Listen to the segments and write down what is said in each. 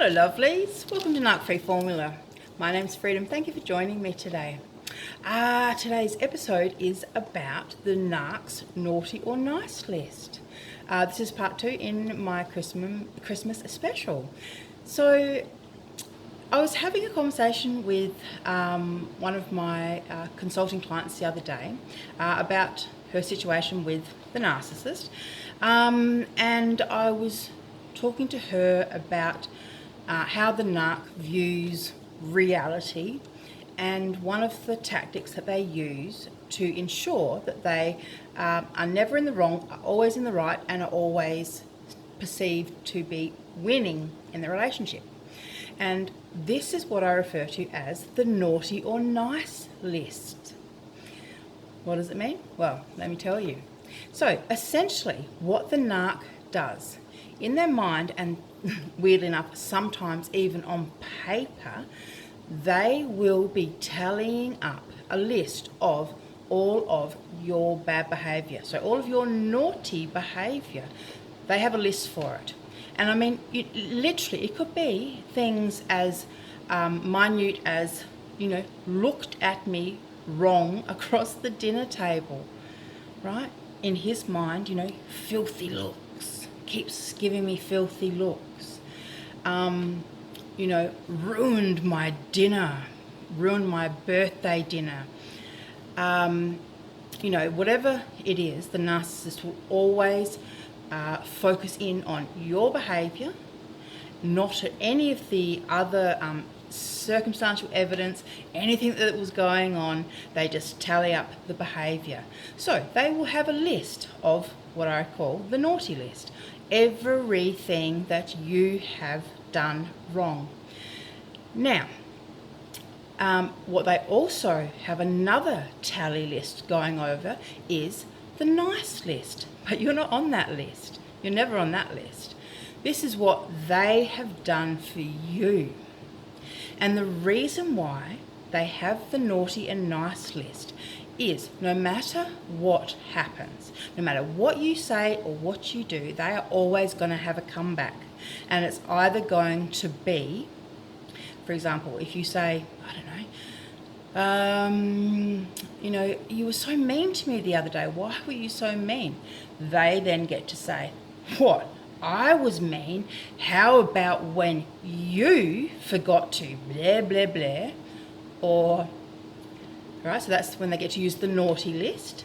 Hello lovelies, welcome to Narc Free Formula. My name's Freedom, thank you for joining me today. Today's episode is about the Narc's naughty or nice list. This is part 2 in my Christmas special. So I was having a conversation with one of my consulting clients the other day about her situation with the narcissist, and I was talking to her about how the narc views reality, and one of the tactics that they use to ensure that they are never in the wrong, are always in the right, and are always perceived to be winning in the relationship. And this is what I refer to as the naughty or nice list. What does it mean? Well, let me tell you. So essentially what the narc does in their mind, and weirdly enough sometimes even on paper, they will be tallying up a list of all of your bad behaviour. So all of your naughty behaviour, they have a list for it. And I mean, literally, it could be things as minute as, looked at me wrong across the dinner table, right? In his mind, filthy looks, keeps giving me filthy looks. Ruined my dinner, ruined my birthday dinner. Whatever it is, the narcissist will always focus in on your behaviour, not at any of the other circumstantial evidence, anything that was going on. They just tally up the behaviour. So they will have a list of what I call the naughty list. Everything that you have done wrong. Now, what they also have another tally list going over is the nice list, but you're not on that list. You're never on that list. This is what they have done for you. And the reason why they have the naughty and nice list is no matter what happens, no matter what you say or what you do, they are always going to have a comeback. And it's either going to be, for example, if you say, you were so mean to me the other day. Why were you so mean? They then get to say, what? I was mean? How about when you forgot to blah, blah, blah? Or, right, so that's when they get to use the naughty list.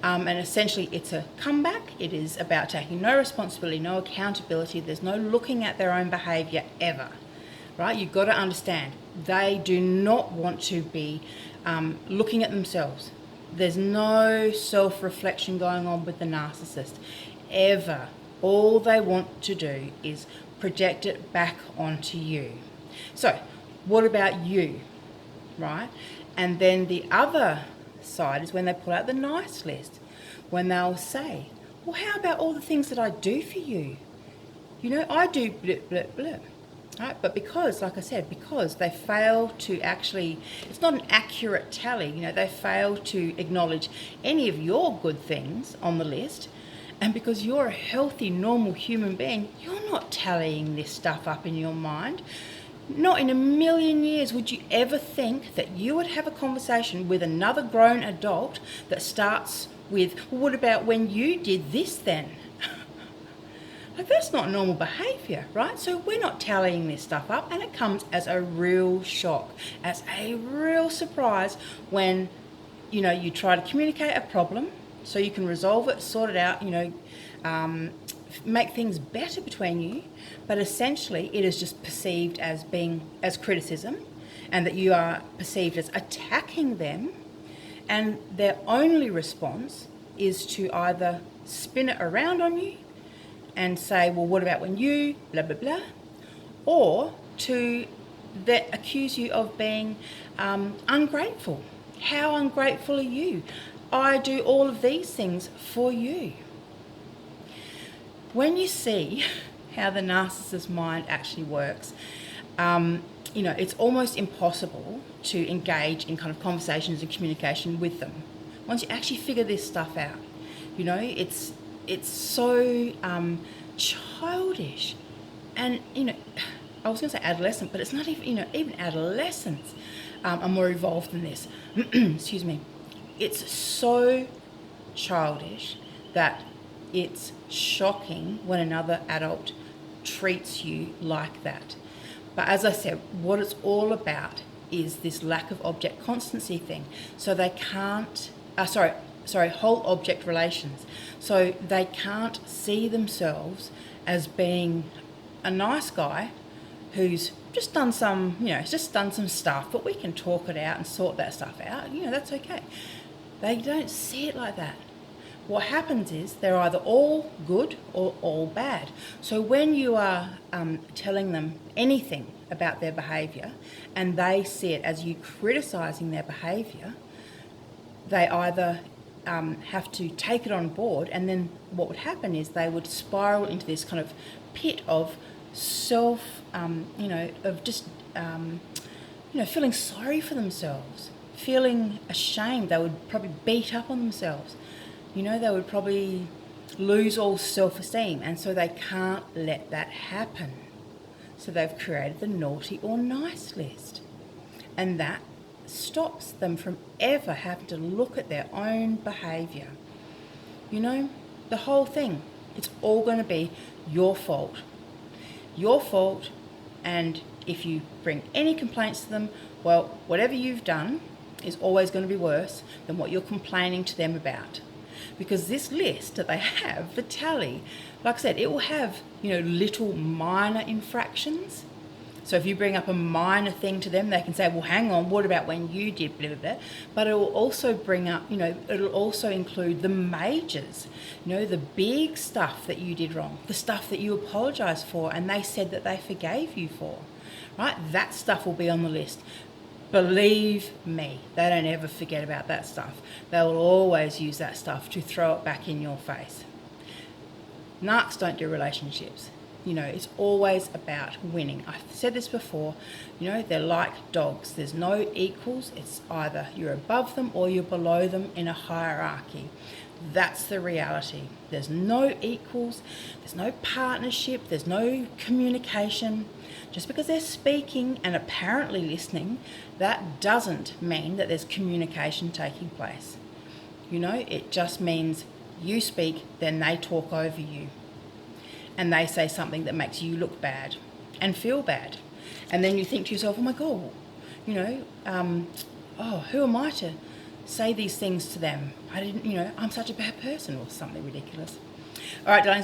And essentially it's a comeback. It is about taking no responsibility, no accountability. There's no looking at their own behaviour ever, right? You've got to understand, they do not want to be looking at themselves. There's no self-reflection going on with the narcissist, ever. All they want to do is project it back onto you. So what about you, right? And then the other side is when they pull out the nice list, when they'll say, well, how about all the things that I do for you? I do blip, blip, blip. Right? But because, like I said, because they fail to actually, it's not an accurate tally, they fail to acknowledge any of your good things on the list. And because you're a healthy, normal human being, you're not tallying this stuff up in your mind. Not in a million years would you ever think that you would have a conversation with another grown adult that starts with, well, what about when you did this then? Like, that's not normal behaviour, right? So we're not tallying this stuff up, and it comes as a real shock, as a real surprise when, you try to communicate a problem so you can resolve it, sort it out, make things better between you, but essentially it is just perceived as criticism, and that you are perceived as attacking them, and their only response is to either spin it around on you and say, well, what about when you blah, blah, blah, or to accuse you of being ungrateful. How ungrateful are you? I do all of these things for you. When you see how the narcissist's mind actually works, it's almost impossible to engage in kind of conversations and communication with them. Once you actually figure this stuff out, it's so childish, and I was going to say adolescent, but it's not even, even adolescents are more evolved than this. Excuse me. It's so childish that it's shocking when another adult treats you like that. But as I said, what it's all about is this lack of object constancy thing. So they can't, whole object relations. So they can't see themselves as being a nice guy who's just done some, some stuff, but we can talk it out and sort that stuff out. That's okay. They don't see it like that. What happens is they're either all good or all bad. So when you are telling them anything about their behaviour and they see it as you criticising their behaviour, they either have to take it on board, and then what would happen is they would spiral into this kind of pit of feeling sorry for themselves, feeling ashamed. They would probably beat up on themselves. They would probably lose all self-esteem, and so they can't let that happen. So they've created the naughty or nice list, and that stops them from ever having to look at their own behaviour. The whole thing, it's all going to be your fault. Your fault, and if you bring any complaints to them, well, whatever you've done is always going to be worse than what you're complaining to them about. Because this list that they have, the tally, like I said, it will have, little minor infractions. So if you bring up a minor thing to them, they can say, well, hang on, what about when you did blah, blah, blah? But it will also bring up, it'll also include the majors, the big stuff that you did wrong, the stuff that you apologised for and they said that they forgave you for, right? That stuff will be on the list. Believe me, they don't ever forget about that stuff. They will always use that stuff to throw it back in your face. Narcs don't do relationships. It's always about winning. I've said this before, they're like dogs. There's no equals. It's either you're above them or you're below them in a hierarchy. That's the reality. There's no equals. There's no partnership. There's no communication. Just because they're speaking and apparently listening, that doesn't mean that there's communication taking place. It just means you speak, then they talk over you. And they say something that makes you look bad and feel bad. And then you think to yourself, oh my God, who am I to say these things to them? I'm such a bad person, or something ridiculous. All right, darlings.